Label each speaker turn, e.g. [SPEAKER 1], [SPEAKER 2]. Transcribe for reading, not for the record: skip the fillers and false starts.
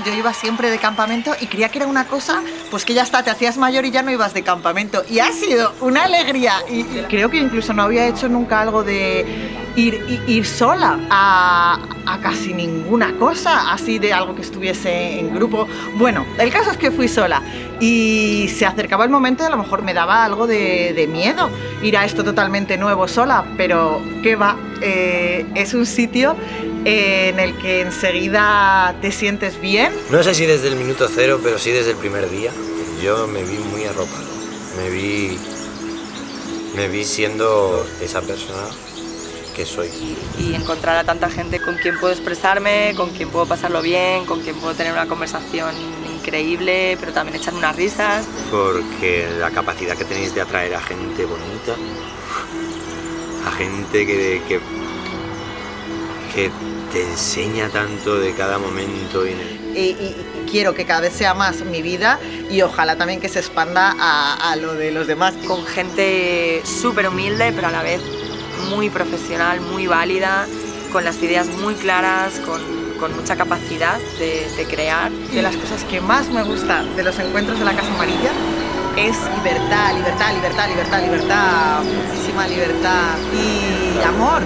[SPEAKER 1] yo iba siempre de campamento y creía que era una cosa, pues que ya está, te hacías mayor y ya no ibas de campamento. Y ha sido una alegría. Y creo que incluso no había hecho nunca algo de ir sola a casi ninguna cosa, así de algo que estuviese en grupo. Bueno, el caso es que fui sola y se acercaba el momento y a lo mejor me daba algo de miedo ir a esto totalmente nuevo sola, pero ¿qué va? Es un sitio en el que enseguida te sientes bien.
[SPEAKER 2] No sé si desde el minuto cero, pero sí desde el primer día. Yo me vi muy arropado. Me vi siendo esa persona que soy.
[SPEAKER 3] Y encontrar a tanta gente con quien puedo expresarme, con quien puedo pasarlo bien, con quien puedo tener una conversación increíble, pero también echar unas risas.
[SPEAKER 2] Porque la capacidad que tenéis de atraer a gente bonita, a gente que te enseña tanto de cada momento.
[SPEAKER 1] Y quiero que cada vez sea más mi vida y ojalá también que se expanda a lo de los demás.
[SPEAKER 3] Con gente súper humilde, pero a la vez muy profesional, muy válida, con las ideas muy claras, con mucha capacidad de crear.
[SPEAKER 1] De las cosas que más me gusta de los encuentros de la Casa Amarilla es libertad, libertad, libertad, libertad, libertad, muchísima libertad y amor.